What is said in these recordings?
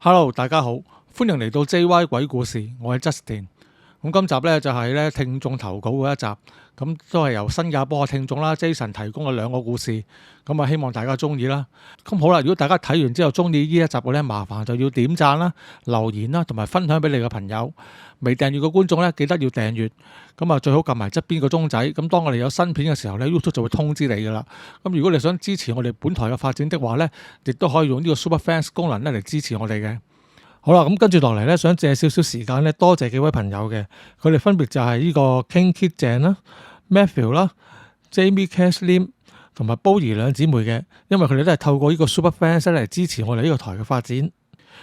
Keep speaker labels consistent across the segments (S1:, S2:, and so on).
S1: Hello，大家好，歡迎嚟到 JY 鬼故事，我係 Justin。咁今集呢，就係呢聽眾投稿嗰一集，咁都係由新加坡嘅聽眾啦 Jason 提供嘅兩個故事，咁啊希望大家中意啦。咁好啦，如果大家睇完之後中意呢一集嘅呢，麻煩就要點讚啦、留言啦，同埋分享俾你嘅朋友。未訂閱嘅觀眾呢，記得要訂閱。咁啊最好撳埋側邊個鐘仔，咁當我哋有新片嘅時候呢 YouTube 就會通知你噶啦。咁如果你想支持我哋本台嘅發展的話呢，亦都可以用呢個 Super Fans 功能咧嚟支持我哋嘅。好啦，咁跟住落嚟咧，想借少少時間咧，多謝幾位朋友嘅，佢哋分別就係呢個 King Kit 鄭啦、Matthew 啦、Jamie Cash Lim 同埋 Bowie 兩姊妹嘅，因為佢哋都係透過呢個 Super Fans 嚟支持我哋呢個台嘅發展。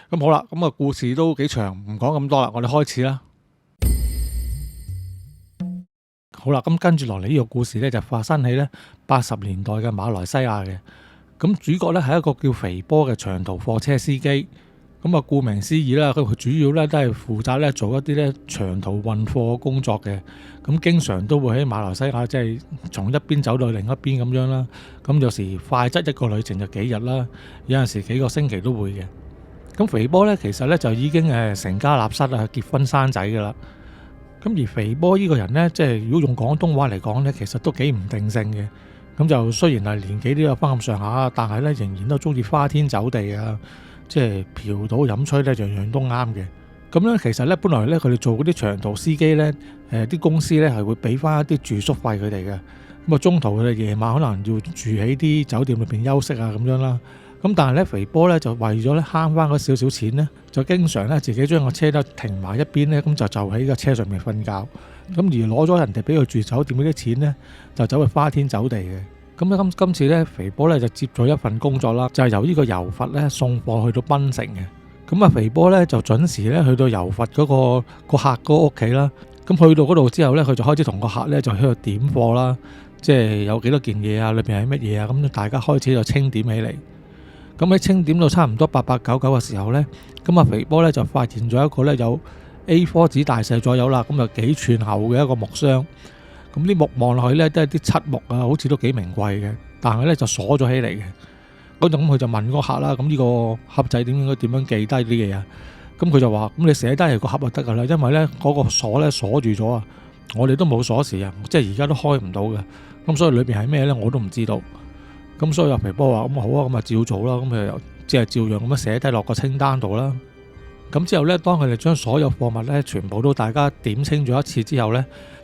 S1: 咁好啦，咁啊故事都幾長，唔講咁多啦，我哋開始啦。好啦，咁跟住落嚟呢個故事咧就發生喺咧80年代嘅馬來西亞嘅，咁主角咧係一個叫肥波嘅長途貨車司機。咁啊，顧名思義啦，佢主要咧都係負責咧做一啲咧長途運貨工作嘅。咁經常都會喺馬來西亞即係從一邊走到另一邊咁樣啦。咁有時快則一個旅程就幾日啦，有陣時幾個星期都會嘅。咁肥波咧其實咧就已經成家立室啊，結婚生仔噶啦。咁而肥波呢個人咧，即係如果用廣東話嚟講咧，其實都幾唔定性嘅。咁就雖然係年紀都有翻咁上下，但係咧仍然都中意花天酒地啊。即係嫖賭飲吹咧，樣樣都啱嘅。咁咧，其實咧，本來咧佢哋做嗰啲長途司機咧，啲公司咧係會俾翻一啲住宿費佢哋嘅。咁啊，中途佢哋夜晚可能要住喺啲酒店裏邊休息啊咁樣啦。咁但係咧，肥波咧就為咗咧慳翻嗰少少錢咧，就經常咧自己將個車咧停埋一邊咧，咁就喺個車上面瞓覺。咁而攞咗人哋俾佢住酒店嗰啲錢咧，就走去花天酒地嘅。咁今次咧，肥波咧就接咗一份工作啦，就係由呢個柔佛咧送貨去到檳城嘅。咁啊，肥波咧就準時咧去到柔佛嗰個客嗰個屋企啦。咁去到嗰度之後咧，佢就開始同個客咧就喺度點貨啦，即係有幾多件嘢啊，裏邊係乜嘢啊，咁大家開始就清點起嚟。咁喺清點到差唔多8899嘅時候咧，咁啊肥波咧就發現咗一個咧有 A4 紙大細左右啦，咁啊幾寸厚嘅一個木箱。咁啲木望落去咧都係啲漆木啊，好似都幾名貴嘅，但係咧就鎖咗起嚟嘅。咁佢就問個客啦，咁呢個盒仔應該點樣記低啲嘢啊？咁佢就話：咁你寫低係個盒就得噶啦，因為咧嗰個鎖咧鎖住咗啊，我哋都冇鎖匙啊，即係而家都開唔到嘅。咁所以裏邊係咩咧，我都唔知道。咁所以阿肥波話：咁好啊，咁啊照做啦。咁佢又即係照樣咁樣寫低落個清單度啦。咁之後咧，當佢哋將所有貨物咧全部都大家點清咗一次之後咧，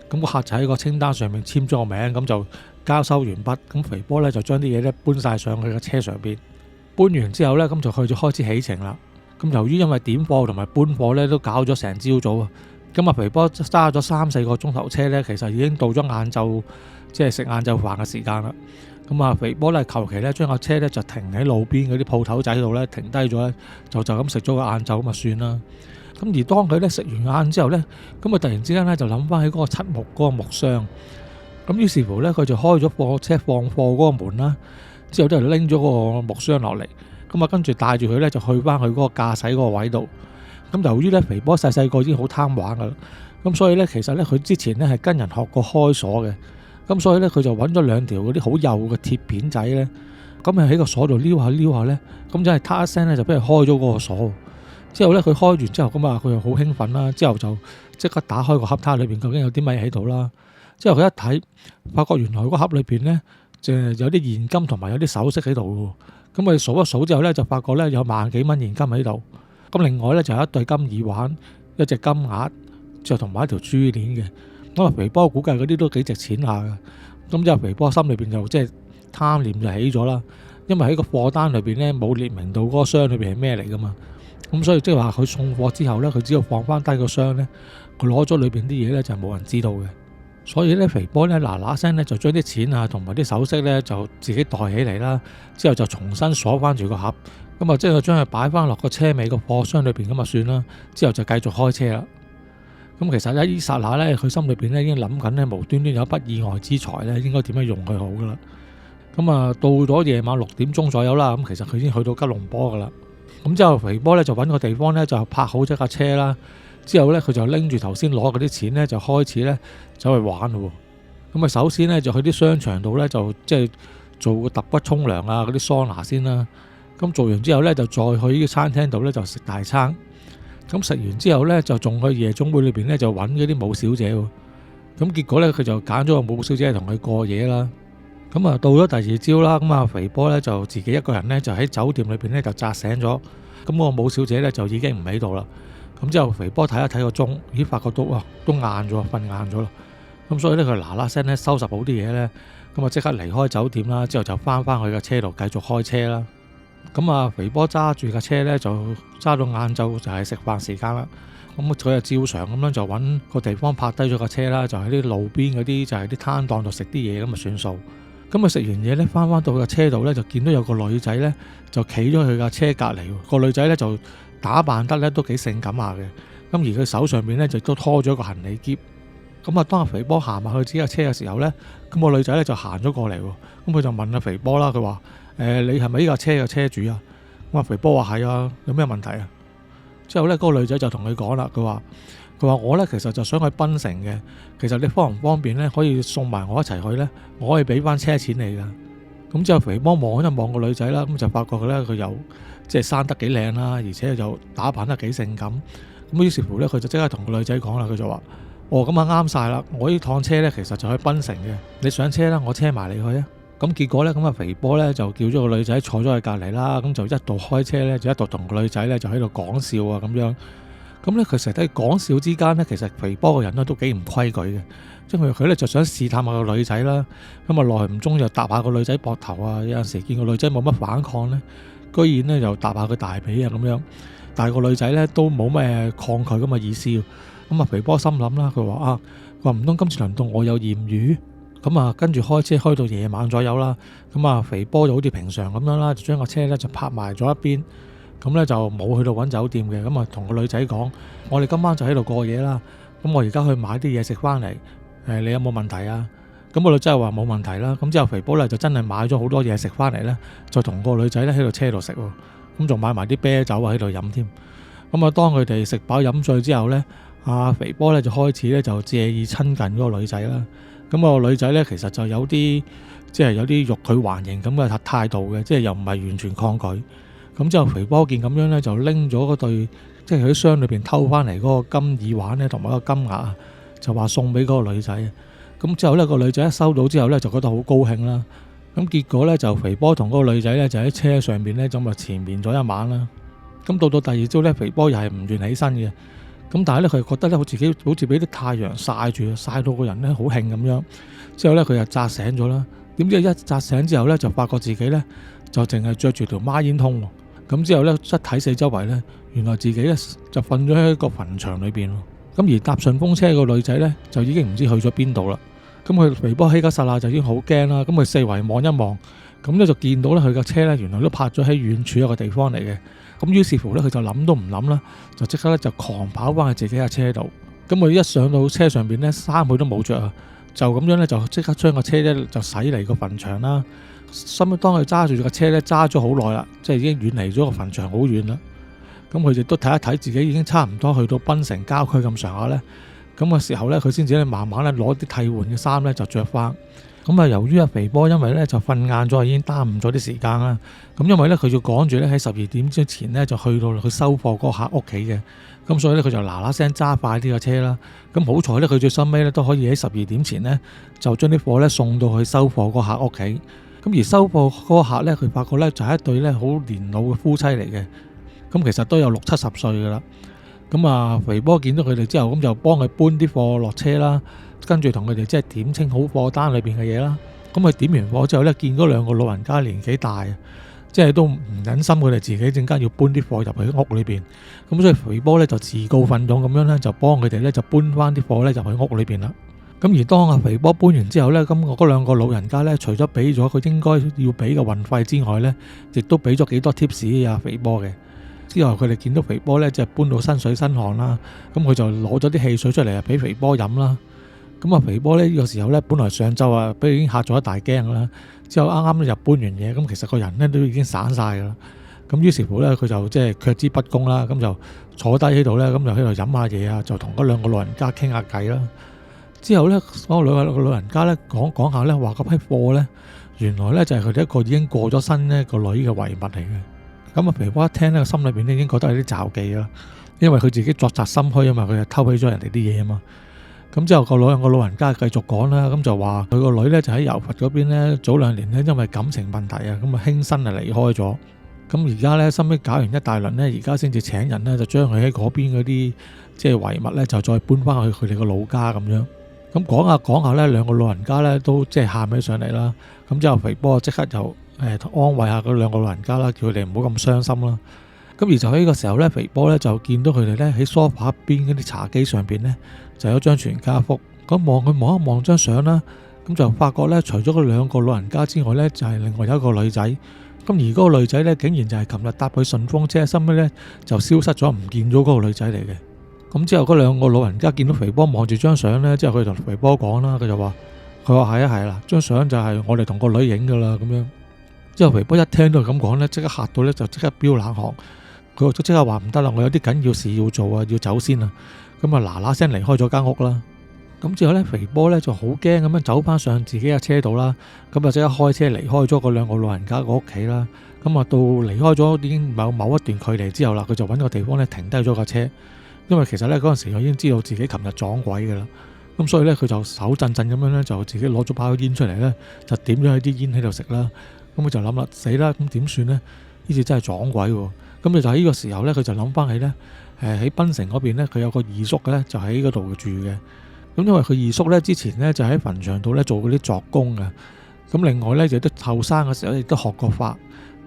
S1: 咁個客就喺個清單上面簽咗個名，咁就交收完畢。咁肥波咧就將啲嘢咧搬晒上去個車上邊。搬完之後咧，咁就佢就開始起程啦。咁由於因為點貨同埋搬貨咧都搞咗成朝早啊，咁啊肥波揸咗3-4個鐘頭車咧，其實已經到咗晏晝，即係食晏晝飯嘅時間啦。咁啊肥波咧求其咧將個車咧就停喺路邊嗰啲鋪頭仔度咧停低咗咧，就咁食咗個晏晝咁啊算啦。咁而當佢咧食完晏之後咧，咁啊突然之間咧就諗翻起嗰個漆木嗰個木箱，咁於是乎咧佢就開咗貨車放貨嗰個門啦，之後都係拎咗個木箱落嚟，咁啊跟住帶住佢咧就去翻去嗰個駕駛嗰個位度。咁由於咧肥波細個已經好貪玩噶啦，咁所以咧其實咧佢之前咧係跟人學過開鎖嘅，咁所以咧佢就揾咗2條嗰啲好幼嘅鐵片仔咧，咁啊喺個鎖度撩下咧，咁就係嗒一聲咧就俾佢開咗嗰個鎖。之後咧，佢開完之後咁啊，佢又好興奮啦。之後就即刻打開個盒，睇下裏邊究竟有啲乜喺度啦。之後佢一睇，發覺原來個盒裏邊咧，就有啲現金同埋有啲首飾喺度嘅。咁佢數一數之後咧，就發覺咧有萬幾蚊現金喺度。咁另外咧就有一對金耳環、一隻金額，之後同埋一條珠鏈嘅。咁啊，肥波估計嗰啲都幾值錢下嘅。咁之後肥波心裏邊就即係貪念就起咗啦，因為喺個貨單裏邊咧冇列明到嗰個箱裏邊係咩嚟噶嘛。咁所以即係話佢送貨之後咧，佢只要放翻低個箱咧，佢攞咗裏邊啲嘢咧就冇人知道嘅。所以咧肥波咧嗱聲咧就將啲錢啊同埋啲首飾咧就自己袋起嚟啦，之後就重新鎖翻住個盒，咁啊即係將佢擺翻落個車尾個貨箱裏邊咁啊算啦，之後就繼續開車啦。咁其實喺呢剎那咧，佢心裏邊咧已經諗緊咧無端端有一筆意外之財咧，應該點樣用佢好噶啦。咁啊到咗夜晚6點鐘左右啦，咁其實佢已經去到吉隆坡噶啦。咁之後肥波咧就揾個地方咧就泊好咗架車啦，之後咧佢就拎住頭先攞嗰啲錢咧就開始咧走去玩咯。咁啊首先咧就去啲商場度咧就即係做個揼骨沖涼啊嗰啲桑拿先啦。咁做完之後咧，就再去呢個餐廳度咧就食大餐。咁食完之後咧，就仲去夜總會裏邊咧就揾嗰啲舞小姐喎。咁結果咧，佢就揀咗個舞小姐同佢過夜啦。咁啊，到咗第二朝啦，咁啊肥波咧就自己一個人咧就喺酒店裏邊咧就扎醒咗。咁個舞小姐咧就已經唔喺度啦。咁之後肥波睇一睇個鐘，咦，發覺到都晏咗，瞓晏咗啦。咁所以咧佢嗱嗱聲咧收拾好啲嘢咧，咁啊即刻離開酒店啦。之後就翻去架車度繼續開車啦。咁啊，肥波揸住架車咧，就揸到晏晝就係食飯時間啦。咁佢就照常咁樣就揾個地方泊低咗架車啦，就喺啲路邊嗰啲就係啲攤檔度食啲嘢咁啊算數。咁啊食完嘢咧，翻到架車度咧，就見到有個女仔咧就企咗佢架車隔離。個女仔咧就打扮得咧都幾性感下嘅。咁而佢手上邊咧就都拖咗個行李篋。咁啊，當阿肥波行埋去自己架車嘅時候咧，咁個女仔咧就行咗過嚟喎。咁佢就問阿肥波啦，佢話：你係咪呢架車嘅車主啊？咁阿肥波話係啊，有咩問題啊？之後咧，嗰個女仔就同佢講啦，佢話我咧其實就想去檳城嘅，其實你方唔方便咧可以送埋我一齊去咧？我可以俾翻車錢你噶。咁之後肥波望一望個女仔啦，咁就發覺佢又即係生得幾靚啦，而且又打扮得幾性感。咁於是乎咧，佢就即刻同個女仔講啦，佢就話：咁啊啱晒啦！我呢趟車咧其實就去檳城嘅，你上車啦，我車埋你去啊！咁結果咧，咁啊肥波咧就叫咗個女仔坐咗喺隔離啦，咁就一度開車咧，就一度同個女仔咧就喺度講笑啊咁樣。咁咧佢成日喺講笑之間咧，其實肥波個人咧都幾唔規矩嘅，即係佢咧就想試探下個女仔啦。咁啊耐唔中又搭下個女仔膊頭啊，有陣時見個女仔冇乜反抗咧，居然咧又搭下佢大髀啊咁樣。但係個女仔咧都冇咩抗拒咁嘅意思。咁啊肥波心諗啦，佢話唔通今次輪到我有豔遇？咁啊，跟住開車開到夜晚左右啦。咁啊，肥波就好似平常咁樣啦，就將個車咧就泊埋咗一邊。咁咧就冇去到揾酒店嘅。咁啊，同個女仔講：我哋今晚就喺度過夜啦。咁我而家去買啲嘢食翻嚟。你有冇問題啊？咁個女仔話冇問題啦。咁之後肥波咧就真係買咗好多嘢食翻嚟咧，就同個女仔咧喺度車度食喎。咁仲買埋啲啤酒喺度飲添。咁啊，當佢哋食飽飲醉之後咧，肥波咧就開始咧就借意親近嗰個女仔啦。咁個女仔咧其實就有啲即係有啲欲拒還迎咁嘅態度嘅，即係又唔係完全抗拒。咁之後肥波見咁樣咧，就拎咗嗰對即係佢啲箱裏邊偷翻嚟嗰個金耳環咧，同埋個金額，就話送俾嗰個女仔。咁之後咧個女仔一收到之後咧，就覺得好高興啦。咁結果咧就肥波同嗰個女仔咧就喺車上邊咧咁啊纏綿咗一晚啦。咁到第二朝咧，肥波又係唔願起身嘅。咁但係咧，佢覺得咧，自己好似俾啲太陽曬住，曬到個人咧好興咁樣。之後咧，佢又扎醒咗啦。點知一扎醒之後咧，就發覺自己咧就淨係着住條孖煙通。咁之後咧，一睇四周圍咧，原來自己咧就瞓咗喺個墳場裏邊。咁而搭順風車個女仔咧，就已經唔知去咗邊度啦。咁佢肥波起家剎那就已經好驚啦。咁佢四圍望一望，咁咧就見到咧佢架車咧原來都泊咗喺遠處一個地方嚟嘅。咁於是乎咧，佢就諗都唔諗啦，就即刻咧就狂跑翻去自己架車度。咁佢一上到車上邊咧，衫佢都冇着啊，就咁樣咧就即刻將個車咧就駛離個墳場啦。心當佢揸住架車咧揸咗好耐啦，即係已經遠離咗個墳場好遠啦。咁佢亦都睇一睇自己已經差唔多去到檳城郊區咁上下咧。咁嘅時候咧，佢先至咧慢慢咧攞啲替換嘅衫咧就着翻。咁啊，由於阿肥波因為咧就瞓晏咗，已經耽誤咗啲時間啦。咁因為咧佢要趕住咧喺12點之前咧就去到佢收貨嗰個客屋企嘅。咁所以咧佢就嗱嗱聲揸快啲個車啦。咁好彩咧，佢最收尾咧都可以喺12點前咧就將啲貨咧送到去收貨嗰客屋企。咁而收貨嗰個客咧，佢發覺咧就係一對咧好年老嘅夫妻嚟嘅。咁其實都有60-70歲噶啦。咁啊，肥波見到佢哋之後，咁就幫佢搬啲貨落車啦。跟住同佢哋即係點清好貨單裏邊嘅嘢啦。咁佢點完貨之後咧，見嗰兩個老人家年紀大，即係都唔忍心佢哋自己陣間要搬啲貨入去屋裏邊。咁所以肥波咧就自告奮勇咁樣咧，就幫佢哋咧就搬翻啲貨咧入去屋裏邊啦。咁而當阿肥波搬完之後咧，咁嗰兩個老人家咧，除咗俾咗佢應該要俾嘅運費之外咧，亦都俾咗幾多 tips 阿肥波嘅。之後佢哋見到肥波咧，即係搬到身水身汗啦，咁佢就攞咗啲汽水出嚟啊，俾肥波飲啦。咁啊，肥波呢個時候咧，本來上晝啊，俾佢已經嚇咗一大驚啦。之後啱啱入搬完嘢，咁其實個人咧都已經散晒噶啦。咁於是乎咧，佢就即係卻之不恭啦。咁就坐低喺度咧，咁就喺度飲下嘢啊，就同嗰兩個老人家傾下偈啦。之後咧，嗰個老人家咧講下咧，話嗰批貨咧，原來咧就係佢哋一個已經過咗身咧個女嘅遺物嚟嘅。咁啊，肥波一聽咧，心裏邊咧已經覺得有啲罩忌啦，因為佢自己作賊心虛啊嘛，佢就偷起咗人哋啲嘢啊嘛。咁之後個兩個老人家繼續講啦，咁就話佢個女咧就喺柔佛嗰邊咧，早2年咧因為感情問題啊，咁啊輕生啊離開咗。咁而家咧收尾搞完一大輪咧，而家先至請人咧就將佢喺嗰邊嗰啲即係遺物咧就再搬翻去佢哋個老家咁樣。咁講下講下咧，兩個老人家咧都即係喊起上嚟啦。咁之後肥波即刻就安慰下嗰兩個老人家啦，叫佢哋唔好咁傷心啦。咁而就喺呢個時候咧，肥波咧就見到佢哋咧喺梳化邊嗰啲茶幾上邊咧就有張全家福。咁佢望一望張相啦，咁就發覺咧除咗嗰兩個老人家之外咧，就係另外有一個女仔。咁而嗰個女仔咧竟然就係琴日搭佢順風車，收尾咧就消失咗，唔見咗嗰個女仔嚟嘅。咁之後嗰兩個老人家見到肥波望住張相咧，之後佢同肥波講啦，佢話係啊係啦，張相就係我哋同個女影噶啦咁樣。之後肥波一聽到咁講咧，即刻嚇到咧就即刻飆冷汗，佢即刻話唔得啦，我有啲緊要事要做啊，要走先啦。咁啊嗱嗱聲離開咗間屋啦。咁之後咧，肥波咧就好驚咁樣走翻上自己嘅車度啦。咁啊即刻開車離開咗嗰兩個老人家個屋企啦。咁啊到離開咗已經某一段距離之後啦，佢就揾個地方咧停低咗架車。因為其實咧嗰陣時佢已經知道自己琴日撞鬼嘅啦。咁所以咧佢就手震震咁樣咧，就自己攞咗包煙出嚟咧，就點咗喺啲煙喺度食啦。咁佢就諗啦，死啦，咁點算呢？呢次真係撞鬼喎。咁就喺呢個時候咧，佢就諗翻起咧，喺檳城嗰邊咧，佢有個二叔嘅咧，就喺嗰度住嘅。咁因為佢二叔咧之前咧就喺墳場度咧做嗰啲作工嘅。咁另外咧就都後生嘅時候亦都學過法。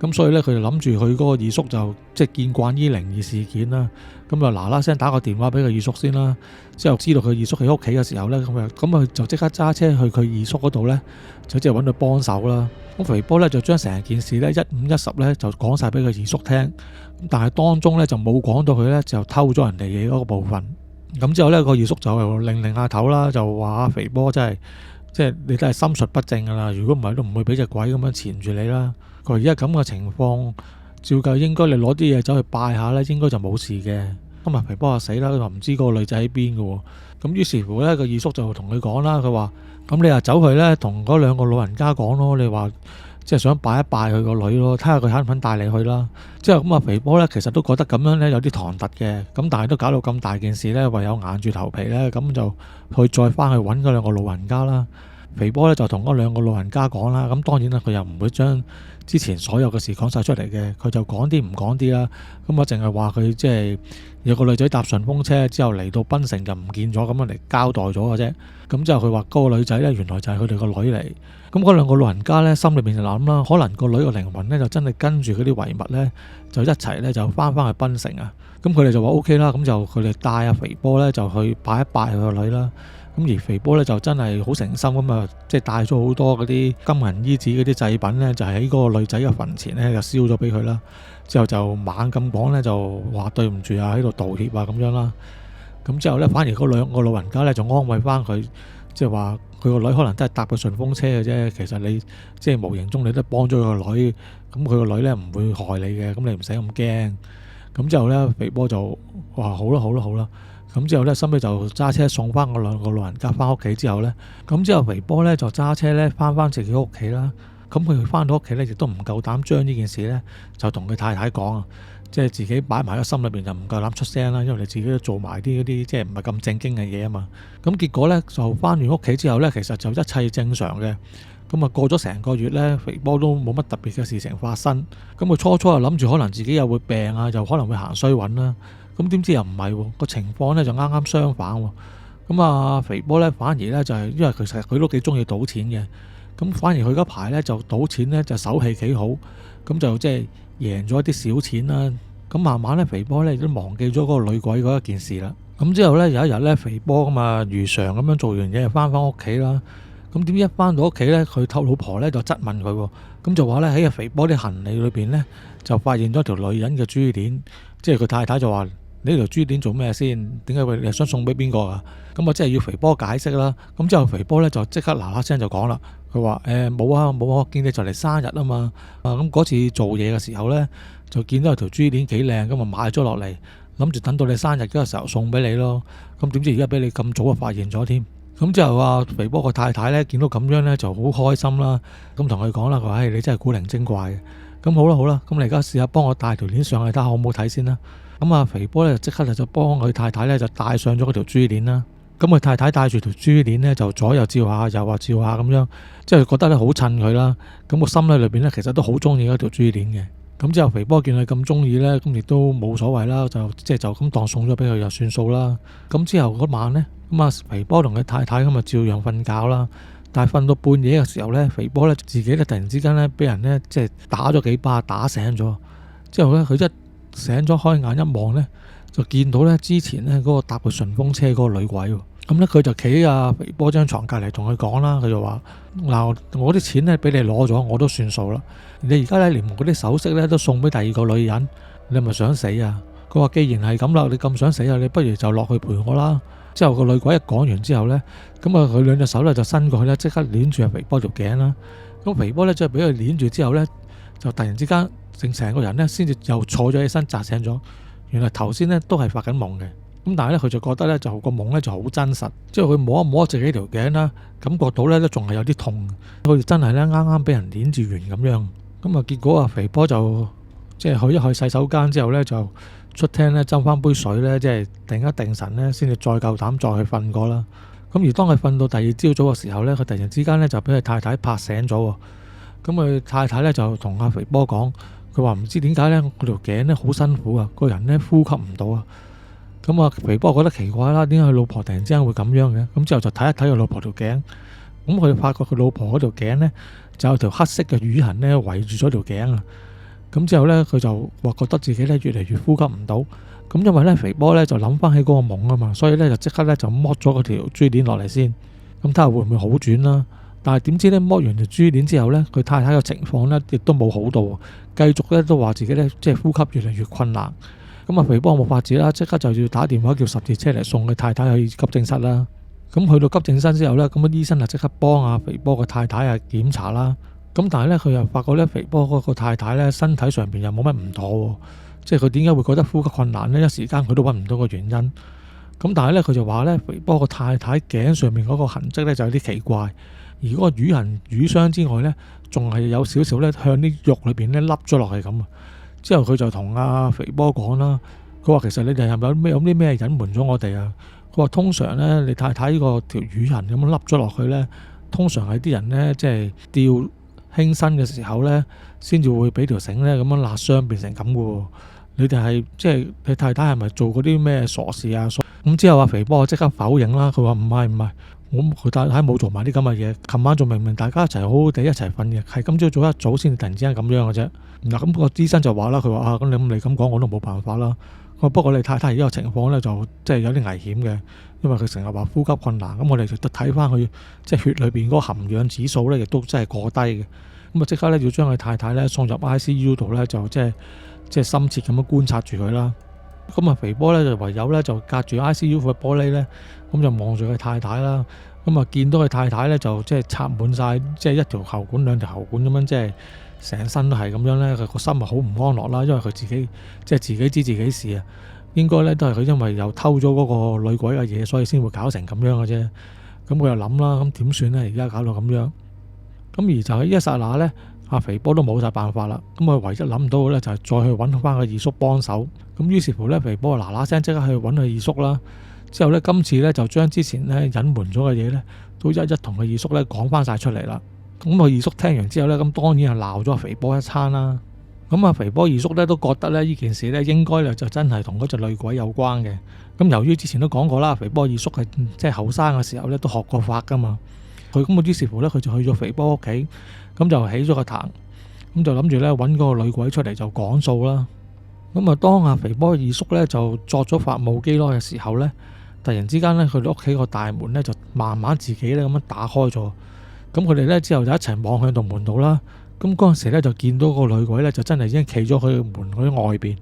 S1: 咁所以咧佢就諗住佢嗰個二叔就即係見慣呢靈異事件啦。咁就嗱嗱聲打個電話俾佢二叔先啦。之後知道佢二叔喺屋企嘅時候咧，咁就即刻揸車去佢二叔嗰度咧，就即係揾佢幫手啦。咁肥波咧就將成件事咧1、5、10咧就講晒俾佢二叔聽。但係當中咧就冇講到佢咧就偷咗人哋嘢嗰個部分。咁之後咧個二叔就擰下頭啦，就話肥波真係即係你都係心術不正噶啦，如果唔係都唔會俾隻鬼咁樣纏住你啦。佢話而家咁嘅情況，照計應該你攞啲嘢走去拜下咧，應該就冇事嘅。咁啊肥波就死啦，佢話唔知個女仔喺邊嘅。咁於是乎咧個二叔就同佢講啦，佢話咁你又走去咧同嗰兩個老人家講咯，你話即係想拜一拜佢個女咯，睇下佢肯唔肯帶你去啦。之後咁啊肥波咧其實都覺得咁樣咧有啲唐突嘅，咁但係都搞到咁大件事咧，唯有硬住頭皮咧，咁就去再翻去揾嗰兩個老人家啦。肥波咧就同嗰兩個老人家講啦，咁當然啦佢又唔會將之前所有嘅事講晒出嚟嘅，佢就講啲唔講啲啦。咁啊淨係話佢即係有個女仔搭順風車之後嚟到檳城就唔見咗，咁樣嚟交代咗嘅啫。咁之後佢話嗰個女仔咧原來就係佢哋個女嚟。咁嗰兩個老人家咧心裏面就諗啦，可能個女個靈魂咧就真係跟住嗰啲遺物咧就一齊咧就翻去檳城啊。咁佢哋就話 OK 啦，咁就佢哋帶阿肥波咧就去拜一拜佢個女啦。咁而肥波咧就真係好誠心咁啊，即係帶咗好多嗰啲金銀衣紙嗰啲祭品咧，就喺嗰個女仔嘅墳前咧就燒咗俾佢啦。之後就猛咁講咧，就話對唔住啊，喺度道歉啊咁樣啦。咁之後咧，反而嗰兩個老人家咧就安慰翻佢，即係話佢個女可能都係搭個順風車嘅啫。其實你即係無形中你都幫咗佢個女，咁佢個女咧唔會害你嘅，咁你唔使咁驚。咁之後咧，肥波就話好啦好啦好啦。咁之後咧，收尾就揸車送翻嗰兩個老人家翻屋企之後咧，咁之後肥波咧就揸車咧翻自己屋企啦。咁佢翻到屋企咧，亦都唔夠膽將呢件事咧就同佢太太講啊，即係自己擺埋喺心裏邊就唔夠膽出聲啦，因為你自己都做埋啲嗰啲即係唔係咁正經嘅嘢啊嘛。咁結果咧就翻完屋企之後咧，其實就一切正常嘅。咁啊過咗成個月咧，肥波都冇乜特別嘅事情發生。咁佢初又諗住可能自己又會病啊，又可能會行衰運啦。咁點知又唔係喎，個情況咧就啱啱相反喎。咁啊肥波咧反而咧就係因為其實佢都幾中意賭錢嘅，咁反而佢嗰排咧就賭錢咧就手氣幾好，咁就即係贏咗一啲小錢啦。咁慢慢咧肥波咧亦都忘記咗嗰個女鬼嗰一件事啦。咁之後咧有一日咧肥波咁啊如常咁樣做完嘢就翻屋企啦。咁點知一翻到屋企咧，佢偷老婆咧就質問佢喎，咁就話咧喺阿肥波啲行李裏邊咧就發現咗條女人嘅珠鏈，即係佢太太就話。呢條珠鏈做咩先？點解佢你想送俾邊個啊？咁啊，即係要肥波解釋啦。咁之後肥波咧就即刻嗱嗱聲就講啦。佢話冇啊冇啊，見你就嚟生日啊嘛。咁嗰次做嘢嘅時候咧，就見到有條珠鏈幾靚，咁啊買咗落嚟，諗住等到你生日嗰個時候送俾你咯。咁點知而家俾你咁早就發現咗添。咁之後啊，肥波個太太咧見到咁樣咧就好開心啦，咁同佢講啦，佢話：你真係古靈精怪嘅。咁好啦好啦，咁你而家試下幫我帶條鏈上去睇下好唔好睇先啦。咁啊，肥波咧就即刻就幫佢太太咧就帶上咗嗰條珠鏈啦。咁佢太太帶住條珠鏈咧就左右照下，右話照下咁樣，即係覺得咧好襯佢啦。咁個心咧裏邊咧其實都好中意嗰條珠鏈嘅。咁之後肥波見佢咁中意咧，咁亦都冇所謂啦，就咁當送咗俾佢就算數啦。咁之後嗰晚咧，咁啊肥波同佢太太咁啊照樣瞓覺啦。但係瞓到半夜嘅時候咧，肥波咧自己咧突然之間咧俾人咧即係打咗幾巴，打醒咗。之後咧佢一醒咗開眼一望咧，就見到咧之前咧嗰個搭佢順風車嗰個女鬼喎。咁咧佢就企喺阿肥波張床隔離同佢講啦，佢就話：嗱，我啲錢咧俾你攞咗，我都算數啦。你而家咧連嗰啲首飾咧都送俾第二個女人，你係咪想死啊？佢話：既然係咁啦，你咁想死啊，你不如就落去陪我啦。之後個女鬼一講完之後咧，咁啊佢兩隻手咧就伸過去咧，即刻捏住阿肥波條頸啦。咁肥波咧即係俾佢捏住之後咧，就突然之間成個人咧先至又坐咗起身，扎醒咗。原來頭先咧都係發緊夢嘅。咁但係咧佢就覺得咧就個夢咧就好真實，之後佢摸一摸自己條頸啦，感覺到咧都仲係有啲痛，好似真係咧啱啱俾人捏住完咁樣。咁啊結果啊肥波就即係去洗手間之後咧就出廳咧斟翻杯水咧，即係定一定神咧先至再夠膽再去瞓過啦。咁而當佢瞓到第二朝早嘅時候咧，佢突然之間咧就俾佢太太拍醒咗喎。咁佢太太咧就同阿肥波講，佢話唔知點解咧佢條頸咧好辛苦啊，個人咧呼吸唔到啊。咁啊，肥波覺得奇怪啦，點解佢老婆突然之間會咁樣嘅？咁之後就睇一睇佢老婆條頸，咁佢發覺佢老婆嗰條頸呢，就有條黑色嘅瘀痕呢圍住咗條頸啊。咁之後呢，佢就話覺得自己呢越嚟越呼吸唔到。咁因為呢，肥波呢就諗翻起嗰個夢啊嘛，所以呢就即刻呢就剝咗嗰條珠鏈落嚟先，咁睇下會唔會好轉啦。但係點知呢，剝完條珠鏈之後呢，佢太太嘅情況呢亦都冇好到，繼續呢都話自己呢即係呼吸越嚟越困難。咁啊，肥波冇法子啦，即刻就要打電話叫十字車嚟送佢太太去急症室啦。咁去到急症室之後呢，咁啊醫生就即刻幫阿肥波個太太啊檢查啦。咁但係呢，佢又發覺呢，肥波嗰個太太呢身體上邊又冇乜唔妥喎，即係佢點解會覺得呼吸困難呢？一時間佢都揾唔到個原因。咁但係呢，佢就話呢，肥波個太太頸上面嗰個痕跡呢就有啲奇怪，而嗰個瘀痕瘀傷之外呢，仲係有少少呢向啲肉裏邊呢凹咗落去咁啊。之後佢就同阿肥波講啦，佢話其實你哋係咪有啲咩隱瞞咗我哋啊？佢話通常呢，你太太呢個條瘀痕咁樣凹咗落去呢，通常係啲人呢，即係吊輕身嘅時候呢，先至會俾條繩呢咁樣勒傷變成咁嘅喎。你哋係即係你太太係咪做嗰啲咩傻事啊？咁之後阿肥波即刻否認啦，佢話唔係，佢太太冇做埋啲咁嘅嘢。琴晚仲明明大家一齊好好地一齊瞓嘅，係今朝早一早先突然之間咁樣嘅啫。嗱，咁個醫生就話啦，佢話咁你咁講我都冇辦法啦。不過你太太而家個情況呢，就即係有啲危險嘅，因為佢成日話呼吸困難。咁我哋就睇翻佢即係血裏邊嗰個含氧指數呢，亦都真係過低嘅。咁啊即刻呢，要將佢太太呢送入 ICU 度呢，就即係深切咁樣觀察住佢啦。咁啊肥波呢，就唯有呢，就隔住 ICU 嘅玻璃呢，咁就望住佢太太啦。咁啊見到佢太太呢，就即係插滿晒，即係一條喉管兩條喉管咁樣，即係成身都係咁樣呢。佢個心啊好唔安樂啦，因為佢自己知自己事啊。應該呢，都係佢因為又偷咗嗰個女鬼嘅嘢，所以先會搞成咁樣嘅啫。咁佢又諗啦，咁點算呢？而家搞到咁樣，咁而就喺一剎那呢，阿肥波都冇晒辦法啦。咁佢唯一諗到嘅呢，就係再去揾翻個二叔幫手。咁於是乎呢，肥波嗱嗱聲即刻去揾佢二叔啦。之後呢，今次呢，就將之前呢隱瞞咗嘅嘢呢，都一一同佢二叔呢講翻晒出嚟啦。咁佢二叔聽完之後呢，咁當然係鬧咗阿肥波一餐啦。咁阿肥波二叔呢，都覺得呢件事呢應該就真係同嗰隻女鬼有關嘅。咁由於之前都講過啦，肥波二叔係即係後生嘅時候呢都學過法噶嘛。佢於是乎呢，佢就去咗肥波屋企，咁就起咗個壇，咁就諗住呢揾嗰個女鬼出嚟就講數啦。咁啊，當阿肥波二叔呢就作咗發夢基咯嘅時候呢，突然之間呢，佢哋屋企個大門呢就慢慢自己呢咁樣打開咗。咁佢哋呢之後就一齊望向度門度啦。咁嗰陣時呢就見到個女鬼呢就真係已經企咗去門嗰啲外邊，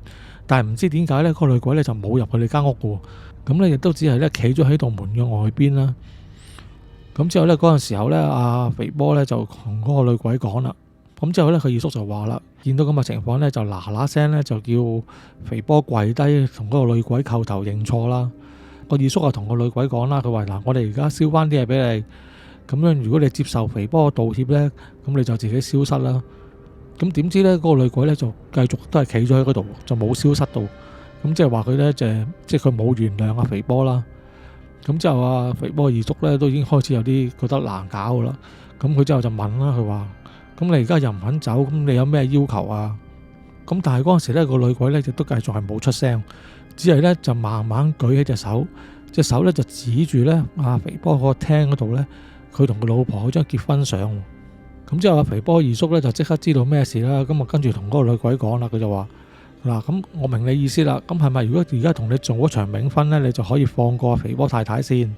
S1: 但係唔知點解呢，個女鬼呢就冇入去你間屋嘅。咁呢亦都只係呢企咗喺度門嘅外邊啦。咁之後呢，嗰陣時候呢，阿肥波呢就同嗰個女鬼講啦。咁之後呢，佢二叔就話啦，見到咁嘅情況呢，就嗱嗱聲呢就叫肥波跪低同嗰個女鬼叩頭認錯啦。嗰個二叔啊同個女鬼講啦，佢話嗱，我哋而家燒翻啲嘢俾你，咁樣如果你接受肥波嘅道歉呢，咁你就自己消失啦。咁點知呢，嗰個女鬼呢就繼續都係企咗喺嗰度，就冇消失到。咁即係話佢呢，即係佢冇原諒阿肥波啦。咁之後阿肥波二叔呢都已經開始有啲覺得難搞噶啦。咁佢之後就問啦，佢話：咁你而家又唔肯走，咁你有咩要求啊？咁但係嗰陣時呢個女鬼呢亦都繼續係冇出聲，只係呢就慢慢舉起隻手呢就指住呢阿肥波嗰個廳嗰度呢，佢同佢老婆嗰張結婚相。咁之後阿肥波二叔呢就即刻知道咩事啦。咁啊跟住同嗰個女鬼講啦，佢就話：嗱，咁我明你意思啦。咁係咪如果而家同你做嗰場冥婚呢，你就可以放過肥波太太先？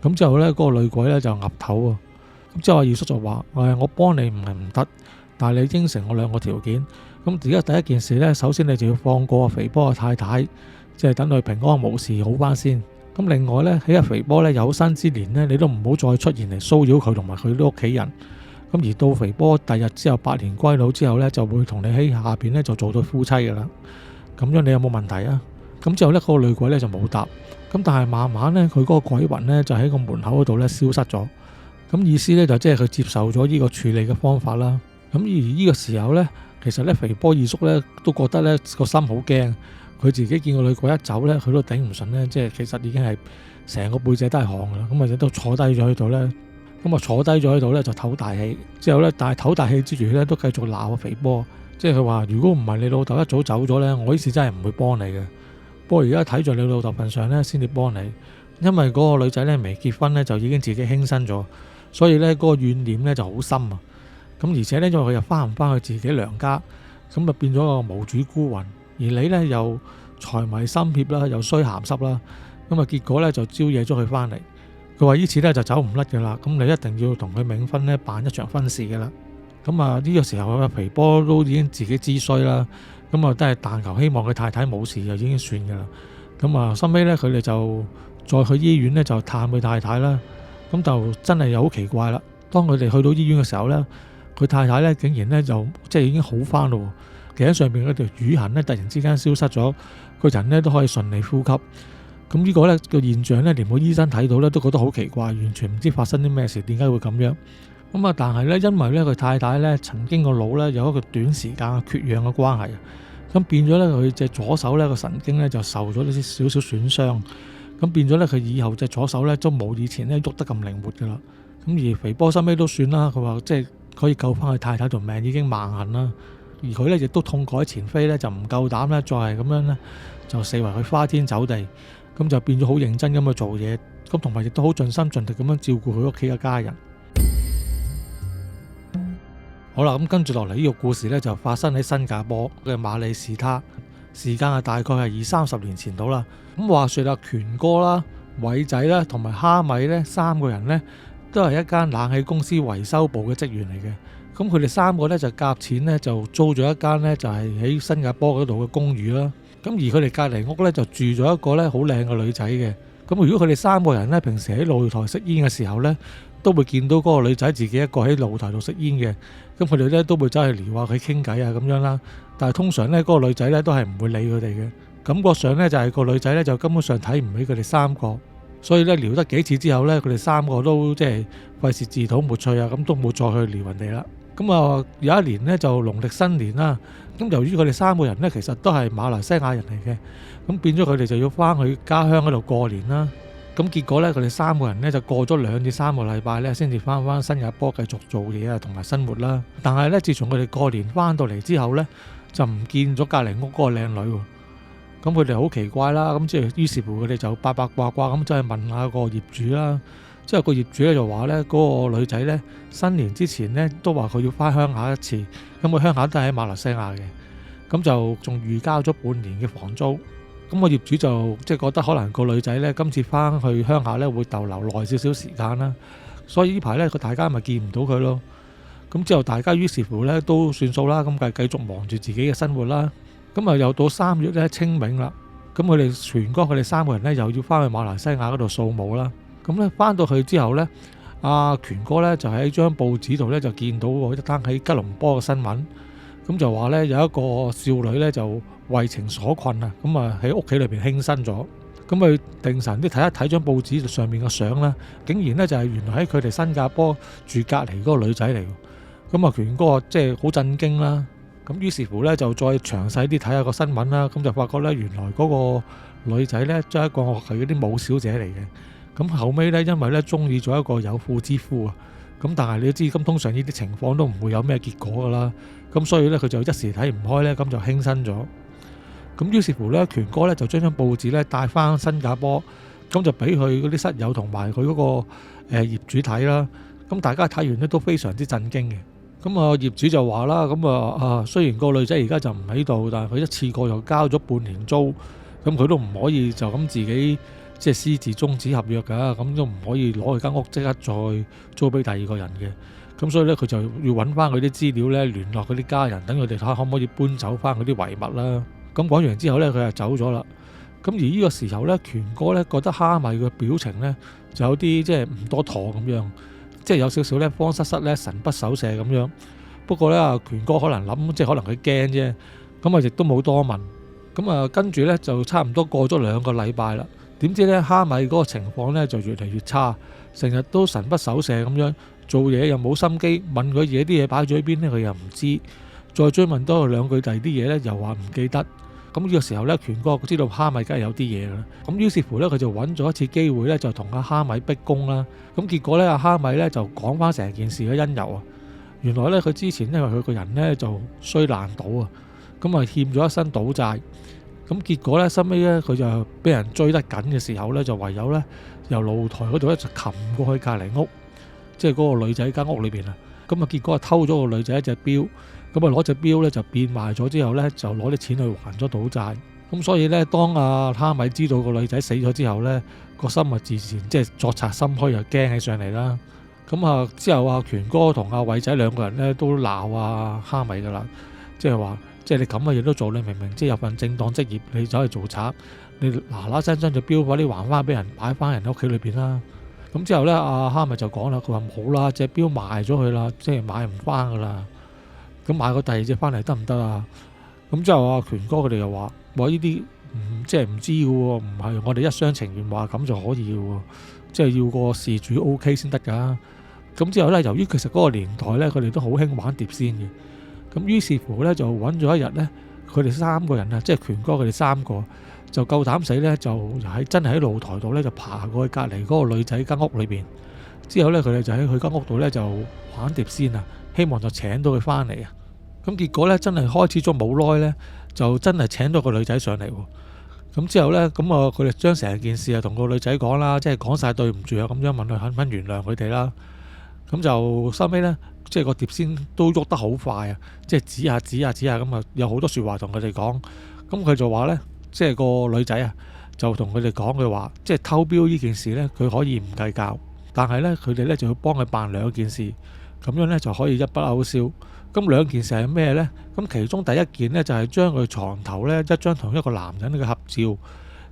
S1: 咁之後呢，嗰個女鬼呢就岌頭啊。咁之後阿二叔就話：我幫你唔係唔得，但係你應承我2個條件。咁而家第一件事呢，首先你就要放過肥波嘅太太，即係等佢平安無事好翻先。咁另外呢，喺阿肥波呢有生之年呢，你都唔好再出現嚟騷擾佢同埋佢啲屋企人。咁而到肥波第日之後8年歸老之後呢，就會同你喺下邊呢就做到夫妻噶啦。咁樣你有冇問題啊？咁之後呢，嗰個女鬼呢就冇答。咁但係慢慢呢，佢嗰個鬼魂呢就喺個門口嗰度呢消失咗。咁意思呢，就即係佢接受咗呢個處理嘅方法啦。咁而呢個時候呢，其實呢，肥波二叔呢都覺得呢個心好驚。佢自己見個女鬼一走呢，佢都頂唔順呢，即係其實已經係成個背脊都係汗噶啦。咁啊，都坐低咗喺度呢。咁啊，坐低咗喺度呢，就唞大氣。之後呢，但係唞大氣之餘呢，都繼續鬧肥波。即係佢話：如果唔係你老豆一早走咗呢，我呢次真係唔會幫你嘅。不過而家睇在你老豆份上呢，先至幫你。因為嗰個女仔呢未結婚呢，就已經自己輕生咗，所以呢，嗰個怨念呢就好深啊。咁而且呢，因為佢又翻唔翻去自己娘家，咁啊變咗個無主孤魂。而你呢，又財迷心怯啦，又衰鹹濕啦，咁啊結果呢，就招惹咗佢翻嚟。佢話呢次呢就走唔甩嘅啦，咁你一定要同佢冥婚呢，辦一場婚事嘅啦。咁啊呢個時候阿肥波都已經自己知衰啦，咁啊都係但求希望佢太太冇事就已經算嘅啦。咁啊收尾呢，佢哋就再去醫院呢，就探佢太太啦。咁就真係又好奇怪啦。當佢哋去到醫院嘅時候呢，佢太太呢竟然呢就即係已經好翻咯，頸上邊嗰條瘀痕呢突然之間消失咗，個人呢都可以順利呼吸。咁呢個呢個現象呢，連個醫生睇到呢都覺得好奇怪，完全唔知發生啲咩事，點解會咁樣？咁啊，但係呢，因為呢，佢太太呢曾經個腦呢有一個短時間嘅缺氧嘅關係，咁變咗呢，佢隻左手呢個神經呢就受咗啲少少損傷，咁變咗呢，佢以後隻左手呢都冇以前呢喐得咁靈活噶啦。咁而肥波收尾都算啦，佢話即係可以救翻佢太太條命已經萬幸啦。而佢呢亦都痛改前非呢，就唔夠膽呢再係咁樣呢，就四圍去花天酒地。咁就變咗好認真咁去做嘢，咁同埋亦都好盡心盡力咁樣照顧佢屋企嘅家人。好啦，咁跟住落嚟呢個故事呢，就發生喺新加坡嘅馬里士他，時間係大概係20-30年前到啦。咁話說阿權哥啦、偉仔啦同埋蝦米呢3個人呢，都係一間冷氣公司維修部嘅職員嚟嘅。咁佢哋3個呢，就夾錢呢，就租咗一間呢，就係喺新加坡嗰度嘅公寓啦。咁而佢哋隔離屋呢，就住咗一個呢好靚嘅女仔嘅。咁如果佢哋3個人呢，平時喺露台食煙嘅時候呢，都會見到嗰個女仔自己一個喺露台度食煙嘅。咁佢哋呢，都會走去撩下佢傾偈啊咁樣啦。但係通常呢，嗰個女仔呢，都係唔會理佢哋嘅。感覺上呢，就係個女仔呢，就根本上睇唔起佢哋3個，所以呢，撩得幾次之後呢，佢哋3個都即係費事自討沒趣啊，咁都冇再去撩人哋啦。咁啊有一年呢，就農曆新年啦。咁由於佢哋3個人呢，其實都係馬來西亞人嚟嘅，咁變咗佢哋就要翻去家鄉嗰度過年啦。咁結果呢，佢哋3個人呢，就過咗2至3個禮拜呢，先至翻新加坡繼續做嘢啊，同埋生活啦。但係呢，自從佢哋過年翻到嚟之後呢，就唔見咗隔離屋嗰個靚女喎。咁佢哋好奇怪啦，咁即係於是乎佢哋就八八卦卦咁走去問下個業主啦。之後個業主咧就話呢，嗰個女仔呢，新年之前呢，都話佢要翻鄉下一次，咁個鄉下都係喺馬來西亞嘅，咁就仲預交咗半年嘅房租。咁個業主就即係覺得可能個女仔呢，今次翻去鄉下呢，會逗留耐少少時間啦，所以呢排呢，大家咪見唔到佢咯。咁之後大家於是乎呢，都算數啦，咁繼續忙住自己嘅生活啦。咁啊又到3月呢，清明啦，咁佢哋全哥佢哋3個人呢，又要翻去馬來西亞嗰度掃墓啦。咁咧翻到去之後呢，阿權哥呢就喺張報紙度呢就見到一單喺吉隆坡嘅新聞，咁就話呢有一個少女呢就為情所困啊，咁啊喺屋企裏邊輕生咗。咁佢定神啲睇一睇張報紙上面嘅相啦，竟然咧就係原來喺佢哋新加坡住隔離嗰個女仔嚟。咁啊權哥即係好震驚啦。咁於是乎咧就再詳細啲睇下個新聞啦，咁就發覺咧原來嗰個女仔咧即係一個係嗰啲武小姐嚟嘅。咁後尾咧因為咧中意咗一個有婦之夫啊，咁但係你都知咁通常呢啲情況都唔會有咩結果噶啦。咁所以咧佢就一時睇唔開咧，咁就輕生咗。咁於是乎咧權哥咧就將張報紙咧帶翻新加坡，咁就俾佢嗰啲室友同埋佢嗰個業主睇啦。咁大家睇完咧都非常之震驚嘅。咁啊業主就話啦，咁雖然個女仔而家就唔喺度，但係佢一次過又交咗半年租，咁佢都唔可以就咁自己即係私自終止合約㗎，咁都唔可以攞佢間屋即刻再租俾第二個人嘅。咁所以咧佢就要揾翻佢啲資料咧，聯絡佢啲家人，等佢哋睇下可唔可以搬走翻佢啲遺物啦。咁講完之後咧，佢就走咗啦。咁而呢個時候咧，權哥咧覺得蝦米嘅表情咧就有啲即係唔多妥咁樣。即係有少少咧慌失失咧神不守舍咁樣。不過咧權哥可能諗即係可能佢驚啫，咁啊亦都冇多問。咁啊跟住咧就差唔多過咗2個禮拜啦。點知咧蝦米嗰個情況咧就越嚟越差，成日都神不守舍咁樣，做嘢又冇心機，問佢嘢啲嘢擺咗喺邊咧佢又唔知，再追問多佢2句第二啲嘢咧又話唔記得。咁呢個時候咧權哥知道蝦米梗係有啲嘢啦，咁於是乎咧佢就揾咗一次機會咧就同阿蝦米逼供啦。咁結果咧阿蝦米咧就講翻成件事嘅因由啊。原來咧佢之前因為佢個人咧就衰爛賭啊，咁啊欠咗一身賭債。咁結果咧收尾咧佢就俾人追得緊嘅時候咧，就唯有咧由露台嗰度咧就擒過去隔離屋，即係嗰個女仔間屋裏邊啊。咁啊結果啊偷咗個女仔一隻錶。咁啊攞隻錶咧就變賣咗之後咧，就攞啲錢去還咗賭債。咁所以咧，當阿蝦米知道個女仔死咗之後咧，個心啊自然即係作賊心虛，又驚起上嚟啦。咁啊之後阿權哥同阿偉仔2個人咧都鬧阿蝦米噶啦，即係話即係你咁嘅嘢都做，你明明即係有份正當職業，你走去做賊，你嗱嗱聲將隻錶快啲還翻俾人，擺翻人屋企裏邊啦。咁之後咧阿蝦米就講啦，佢話冇啦，隻錶賣咗佢啦，即係買唔翻噶啦。咁買個第2隻翻嚟得唔得啊？咁之後阿權哥佢哋又話呢啲即係唔知嘅喎，唔係我哋一廂情願話咁就可以嘅喎，即係要個事主 OK 先得㗎。咁之後咧，由於其實嗰個年代咧，佢哋都好興玩碟仙嘅。咁於是乎咧，就揾咗一日咧，佢哋3個人啊，即係權哥佢哋3個就夠膽死咧，就真係喺露台度咧就爬過去隔離嗰個女仔間屋裏邊。之後咧，佢哋就喺佢間屋度咧就玩碟仙啊。希望就請到佢翻嚟啊！咁結果咧，真係開始咗冇耐咧，就真係請到個女仔上嚟喎。咁之後咧，咁佢哋將成件事啊同個女仔講啦，即係講晒對唔住啊，咁樣問佢肯唔肯原諒佢哋啦。咁就收尾咧，即係個碟仙都喐得好快啊！即係指下咁啊，有好多説話同佢哋講。咁佢就話咧，即係個女仔啊，就同佢哋講佢話，即係偷錶呢件事咧，佢可以唔計較，但係咧佢哋咧就要幫佢辦2件事。咁樣咧就可以一筆勾銷。咁2件事係咩呢？咁其中第一件呢，就係將佢床頭呢一張同一個男人嘅合照，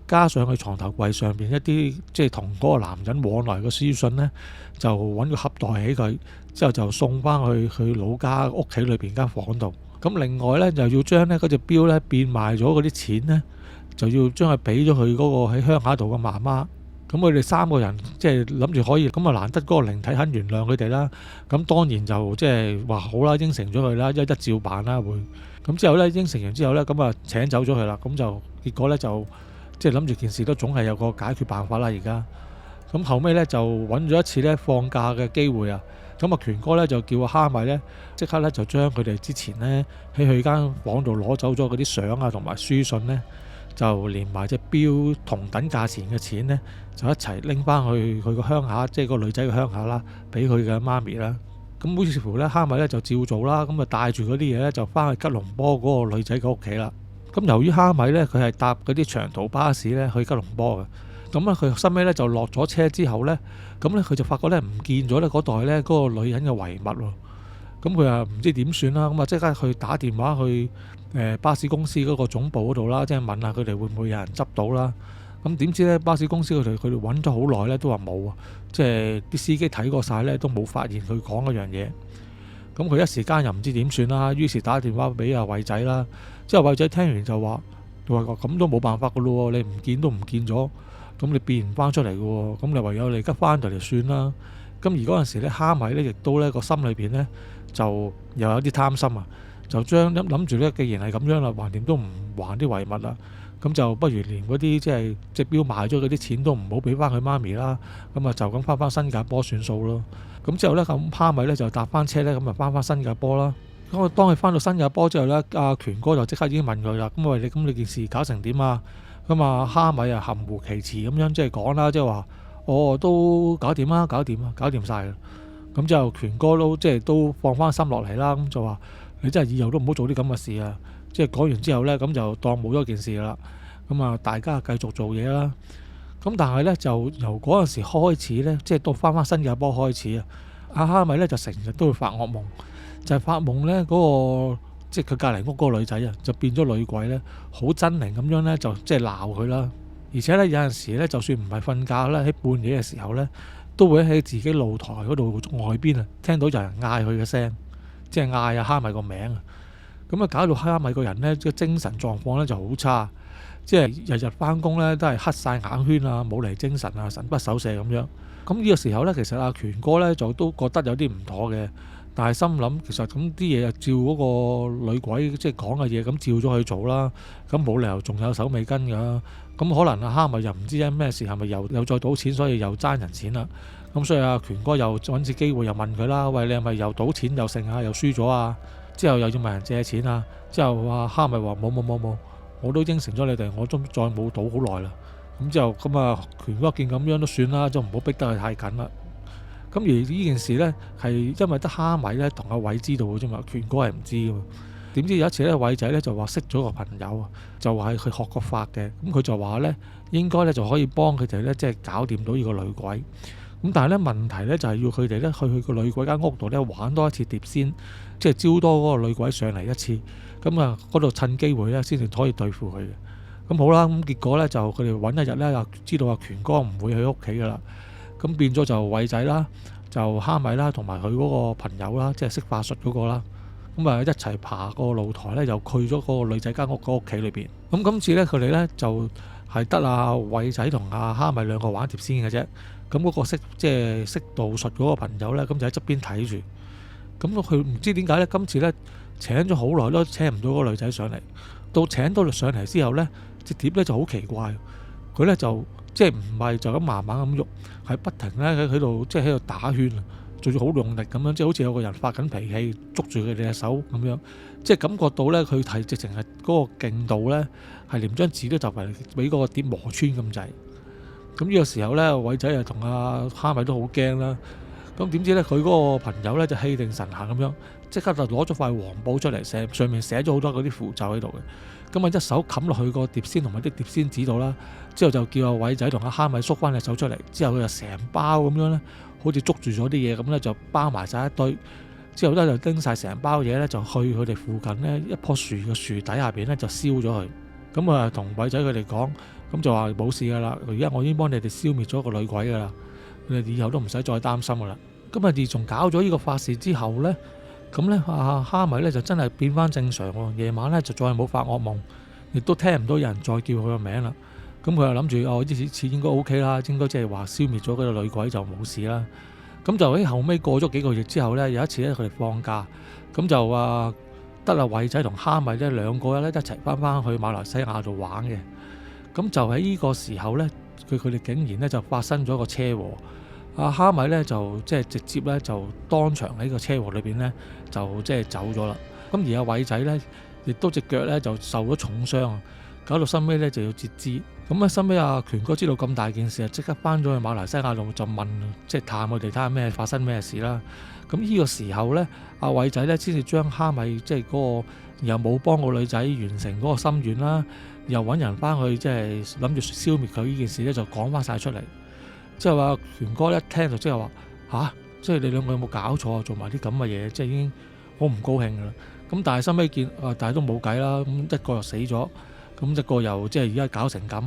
S1: 加上佢床頭櫃上邊一啲即係同嗰個男人往來嘅書信呢，就揾個盒袋起佢，之後就送翻去老家屋企裏邊間房度。咁另外呢，就要將呢嗰隻錶呢變賣咗嗰啲錢呢，就要將佢俾咗佢嗰個喺鄉下度嘅媽媽。咁佢哋3個人即係諗住可以，咁啊難得嗰個靈體肯原諒佢哋啦。咁當然就即係話好啦，應承咗佢啦，一照辦啦會。咁之後咧應承完之後咧，咁啊請走咗佢啦。咁就結果咧就即係諗住件事都總係有個解決辦法啦。而家咁後尾咧就揾咗一次咧放假嘅機會啊。咁啊權哥咧就叫阿蝦米咧即刻咧就將佢哋之前咧喺佢間房度攞走咗嗰啲相啊同埋書信咧，就連埋隻錶同等價錢嘅錢呢，就一齊拎翻去佢個鄉下，即係個女仔嘅鄉下啦，俾佢嘅媽咪啦。咁於是乎呢，蝦米呢就照做啦。咁啊帶住嗰啲嘢呢，就翻去吉隆坡嗰個女仔嘅屋企啦。咁由於蝦米呢，佢係搭嗰啲長途巴士呢去吉隆坡嘅。咁咧佢收尾呢就落咗車之後呢，咁呢佢就發覺呢唔見咗呢嗰袋呢嗰個女人嘅遺物喎。咁佢又唔知點算啦。咁啊即刻去打電話去巴士公司嗰個總部嗰度啦，即係問下佢哋會唔會有人執到啦。咁點知呢？巴士公司佢哋揾咗好耐呢，都話冇啊，即係啲司機睇過晒呢，都冇發現佢講嗰樣嘢。咁佢一時間又唔知點算啦，於是打電話俾阿偉仔啦。之後偉仔聽完就話：佢話咁都冇辦法噶咯，你唔見都唔見咗，咁你變唔翻出嚟嘅喎，咁你唯有你吉翻就嚟算啦。咁而嗰陣時咧，蝦米咧亦都咧個心裏邊咧就又有啲貪心啊，就將諗住咧，既然係咁樣啦，橫掂都唔還啲遺物啦，咁就不如連嗰啲即係隻錶賣咗嗰啲錢都唔好俾翻佢媽咪啦，咁啊就咁翻新加坡算數咯。咁之後咧，咁蝦米咧就搭翻車咧，咁啊翻新加坡啦。咁啊，當佢翻到新加坡之後咧，阿權哥就即刻已經問佢啦。咁喂，你件事搞成點啊？咁啊，蝦米啊含糊其辭咁樣即係講啦，即係話我都搞掂啦，搞掂晒啦。咁之後權哥都即係都放翻心落嚟啦。咁就話你真係以後都唔好做啲咁嘅事啊！即係講完之後咧，咁就當冇咗件事啦。咁啊，大家繼續做嘢啦。咁但係咧，就由嗰陣時開始咧，即係到翻新加坡開始啊，阿蝦米咧就成日都會發噩夢，就係發夢咧嗰個即係佢隔離屋嗰個女仔啊，就變咗女鬼咧，好猙獰咁樣咧，就即係鬧佢啦。而且咧有陣時咧，就算唔係瞓覺咧，喺半夜嘅時候咧，都會喺自己露台嗰度外邊啊，聽到有人嗌佢嘅聲，即係嗌阿蝦米個名啊。咁啊，搞到蝦米個人咧，即係精神狀況咧就好差。即係日日翻工咧都係黑晒眼圈啊，冇嚟精神啊，神不守舍咁樣。咁呢個時候咧，其實阿權哥咧就都覺得有啲唔妥嘅，但係心諗其實咁啲嘢就照嗰個女鬼即係講嘅嘢咁照咗去做啦。咁冇理由仲有手尾跟㗎。咁可能阿蝦米又唔知因咩事，係咪又再賭錢，所以又爭人錢啦。咁所以阿權哥又揾次機會又問佢啦，喂，你係咪又賭錢又剩啊，又輸咗啊？之後又要問人借錢啊？之後阿蝦米話冇。我都應承咗你哋，我都再冇賭好耐啦。咁之後咁啊，權哥見咁樣都算啦，就唔好逼得佢太緊啦。咁而呢件事呢，係因為得蝦米呢同阿偉知道嘅啫嘛，權哥係唔知嘅嘛。點知有一次呢，偉仔呢就話識咗個朋友啊，就話係佢學過法嘅。咁佢就話呢，應該呢就可以幫佢哋呢，即係搞掂到呢個女鬼。咁但係呢，問題呢就係要佢哋呢去個女鬼間屋度呢玩多一次碟仙，即係招多嗰個女鬼上嚟一次。咁啊，嗰度趁機會咧，先至可以對付佢嘅。咁好啦，咁結果咧就佢哋揾一日咧，又知道阿權哥唔會去屋企噶啦。咁變咗就偉仔啦，就蝦米啦，同埋佢嗰個朋友啦，即係識法術嗰個啦。咁啊一齊爬個露台咧，又去咗嗰個女仔間屋個屋企裏邊。咁今次咧，佢哋咧就係得阿偉仔同阿蝦米兩個玩碟仙嘅啫。咁嗰個即係識道術嗰個朋友咧，咁就喺側邊睇住。咁佢唔知點解咧，今次咧。請咗好耐都請唔到嗰個女仔上嚟，到請到上嚟之後呢，隻碟呢就好奇怪，佢呢就即係唔係就咁慢慢咁喐，係不停呢喺度即係喺度打圈，做咗好用力咁樣，即係好似有個人發緊脾氣，捉住佢哋隻手咁樣，即係感覺到呢，佢係直情係嗰個勁度呢，係連張紙都就係俾嗰個碟磨穿咁滯。咁呢個時候呢，偉仔啊同阿蝦米都好驚啦。咁點知咧？佢嗰個朋友咧就氣定神閒咁樣，即刻就攞咗塊黃簿出嚟，上面寫咗好多嗰啲符咒喺度嘅。咁啊，一手冚落去個碟仙同埋啲碟仙紙度啦。之後就叫阿偉仔同阿蝦米縮翻隻手出嚟。之後佢就成包咁樣咧，好似捉住咗啲嘢咁咧，就包埋晒一堆。之後咧就拎晒成包嘢咧，就去佢哋附近呢一棵樹嘅樹底下邊咧，就燒咗佢。咁啊，同偉仔佢哋講，咁就話冇事噶啦。而家我已經幫你哋消滅咗個女鬼噶啦。你哋以後都唔使再擔心噶啦。咁啊，自從搞咗呢個法事之後呢，咁呢阿蝦米呢就真係變翻正常喎。夜晚呢就再冇發惡夢，亦都聽唔到有人再叫佢個名啦。咁佢又諗住哦，呢次應該 OK 啦，應該即係話消滅咗嗰個女鬼就冇事啦。咁就喺後尾過咗幾個月之後呢，有一次呢，佢哋放假，咁就得阿偉仔同蝦米呢兩個呢一齊翻去馬來西亞度玩嘅。咁就喺呢個時候呢，佢哋竟然呢就發生咗個車禍。阿蝦米咧就即係直接咧就當場喺個車禍裏邊咧就即係走咗啦。咁而阿偉仔咧亦都隻腳咧就受咗重傷，搞到收尾咧就要截肢。咁啊收尾阿權哥知道咁大件事啊，即刻翻咗去馬來西亞度就問，即係探佢哋睇下咩發生咩事啦。咁呢個時候咧，阿偉仔咧先至將蝦米即係嗰個又冇幫個女仔完成嗰個心願啦，又揾人翻去即係諗住消滅佢呢件事咧，就講翻晒出嚟。即係話權哥一聽就即係話吓，即係你兩個有冇搞錯，做埋啲咁嘅嘢，即係已經好唔高興噶啦。咁但係收尾見但係都冇計啦。咁一個又死咗，咁一個又即係而家搞成咁，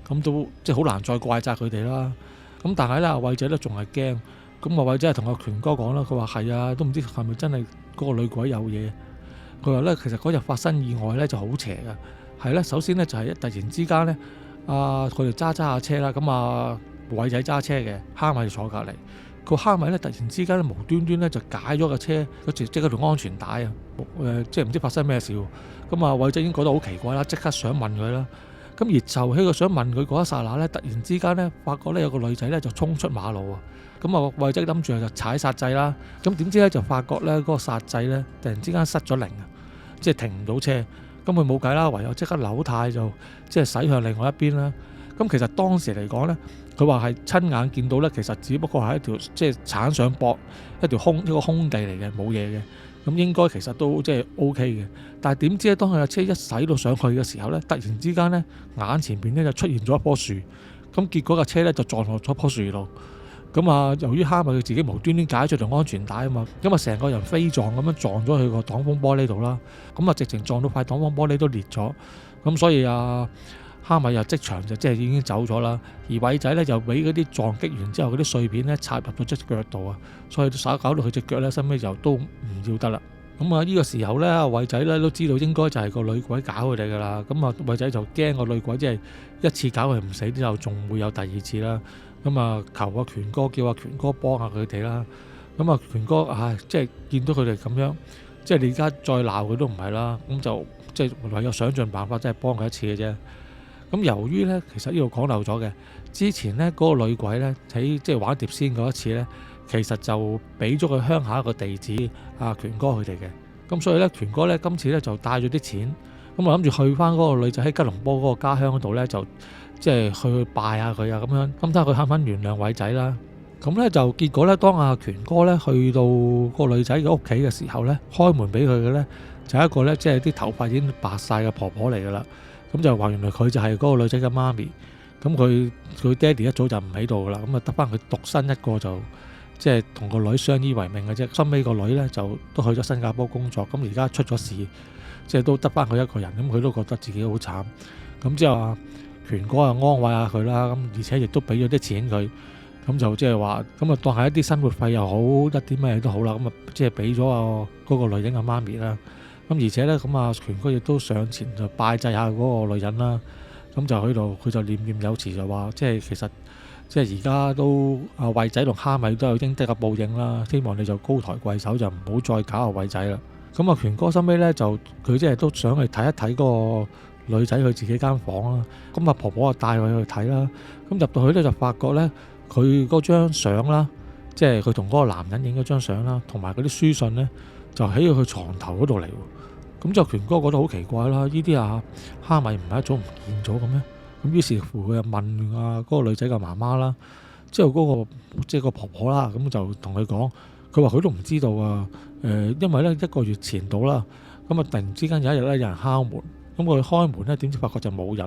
S1: 咁都即係好難再怪責佢哋啦。咁但係咧，阿偉仔咧仲係驚。咁阿偉仔係同阿權哥講啦，佢話係啊，都唔知係咪真係嗰個女鬼有嘢。佢話咧，其實嗰日發生意外咧就好邪噶，係咧，首先咧就係突然之間咧，佢哋揸下車啦，咁偉仔揸車嘅，蝦米就坐隔離。個蝦米咧突然之間咧無端端咧就解咗個車即係嗰條安全帶啊！即係唔知發生咩事喎。咁偉仔已經覺得好奇怪啦，即刻想問佢啦。咁而就喺佢想問佢嗰一剎那咧，突然之間咧發覺咧有個女仔咧就衝出馬路啊！咁偉仔諗住就踩煞掣啦。咁點知咧就發覺咧嗰個煞掣咧突然之間失咗靈啊！即係停唔到車。咁佢冇計啦，唯有即刻扭軚就即係駛向另外一邊啦。咁其實當時嚟講咧，佢話係親眼見到咧，其實只不過係一條即係鏟上膊一個空地嚟嘅，冇嘢嘅。咁應該其實都即係 OK 嘅。但係點知咧，當佢架車一駛到上去嘅時候咧，突然之間咧眼前邊咧就出現咗一棵樹。咁結果架車咧就撞落咗棵樹度。咁由於蝦米佢自己無端端解咗條安全帶啊嘛，咁成個人飛撞咁樣撞咗去個擋風玻璃度啦。咁直情撞到塊擋風玻璃都裂咗。咁所以蝦米又即場就即係已經走咗啦。而偉仔咧就俾嗰啲撞擊完之後嗰啲碎片咧插入咗隻腳度啊，所以搞到佢隻腳咧，後尾就都唔要得啦。咁呢個時候咧，偉仔咧都知道應該就係個女鬼搞佢哋噶啦。咁偉仔就驚個女鬼即係一次搞佢唔死之後，仲會有第二次啦。咁求權哥，叫權哥幫下佢哋啦。咁權哥即係見到佢哋咁樣，即係你而家再鬧佢都唔係啦。咁就即係唯有想盡辦法，即係幫佢一次嘅啫。咁由於咧，其實呢度講漏咗嘅，之前咧嗰個女鬼咧喺即係玩碟仙嗰一次咧，其實就俾咗佢鄉下一個地址權哥佢哋嘅。咁所以咧，權哥咧今次咧就帶咗啲錢，咁諗住去翻嗰個女仔喺吉隆坡嗰個家鄉嗰度咧，就即係去拜下佢咁樣，咁睇下佢肯唔肯原諒偉仔啦。咁咧就結果咧，當權哥咧去到個女仔嘅屋企嘅時候咧，開門俾佢嘅咧就係一個咧即係啲頭髮已經白晒嘅婆婆嚟噶啦。咁就話原來佢就係嗰個女仔嘅媽咪。咁佢爹哋一早就唔喺度噶啦，咁得翻佢獨身一個，就即係同個女相依為命嘅啫。後尾個女咧就都去咗新加坡工作，咁而家出咗事，即係都得翻佢一個人，咁佢都覺得自己好慘。咁之後權哥安慰下佢啦，咁而且亦都俾咗啲錢佢，咁就即係話咁當係一啲生活費又好，一啲咩都好啦，咁即係俾咗嗰個女人嘅媽咪啦。咁而且咧權哥亦都上前就拜祭下嗰個女人啦。咁就喺度佢就念念有詞就話，即係其實即係而家都偉仔同蝦米都有應得嘅報應啦，希望你就高抬貴手，就唔好再搞偉仔啦。咁權哥收尾咧就佢即係都想去睇一睇嗰個女仔佢自己間房啦。咁婆婆就帶佢去睇啦。咁入到去咧就發覺咧佢嗰張相啦，即係佢同嗰個男人影嗰張相啦，同埋嗰啲書信咧就喺佢床頭嗰度嚟。咁就權哥覺得好奇怪啦，呢啲蝦米唔係一早唔見咗嘅咩？咁於是乎佢就問嗰個女仔嘅媽媽啦，之後嗰個即係個婆婆啦，咁就同佢講，佢話佢都唔知道啊。因為咧1個月前到啦，咁突然之間有一日咧有人敲門，咁佢開門咧點知發覺就冇人，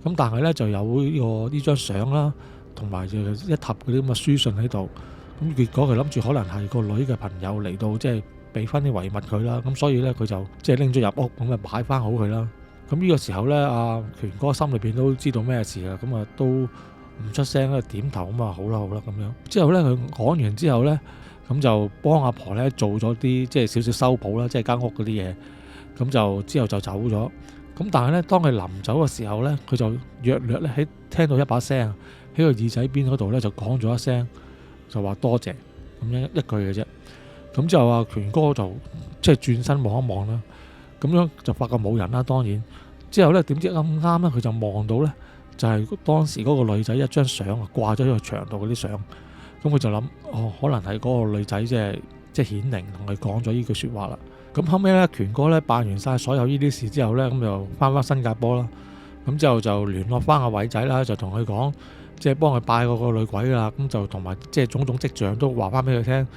S1: 咁但係咧就有呢張相啦，同埋一沓嗰啲咁嘅書信喺度。咁結果佢諗住可能係個女嘅朋友嚟到，即係俾翻啲遺物佢啦，咁所以咧佢就即係拎咗入屋，咁擺翻好佢啦。咁呢個時候咧，權哥心裏邊都知道咩事啊，咁都唔出聲咧，點頭咁好啦咁樣。之後咧佢講完之後咧，咁就幫阿婆咧做咗啲即係少少修補啦，即係間屋嗰啲嘢。咁就之後就走咗。咁但係咧，當佢臨走嘅時候咧，佢就約略咧喺聽到一把聲喺個耳仔邊嗰度咧就講咗一聲，就話多謝咁樣一句嘅啫。咁之後權哥就即係轉身望一望啦，咁樣就發覺冇人啦。當然之後咧，點知咁啱咧，佢就望到咧，就係當時嗰個女仔一張相掛咗喺個牆度嗰啲相。咁佢就諗，可能係嗰個女仔即係顯靈同佢講咗呢句説話啦。咁後尾咧，權哥咧辦完晒所有呢啲事之後咧，咁就翻新加坡啦。咁之後就聯絡翻阿偉仔啦，就同佢講，即係幫佢拜嗰個女鬼啦。咁就同埋即係種種跡象都話翻俾佢聽。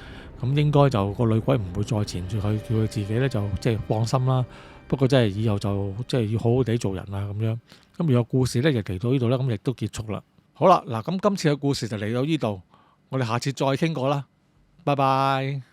S1: 咁應該就個女鬼唔會再纏住佢，叫佢自己咧就即係放心啦。不過真係以後就即係要好好地做人啦咁樣。咁如果故事咧就嚟到呢度咧，咁亦都結束啦。好啦，嗱咁今次嘅故事就嚟到呢度，我哋下次再傾過啦。拜拜。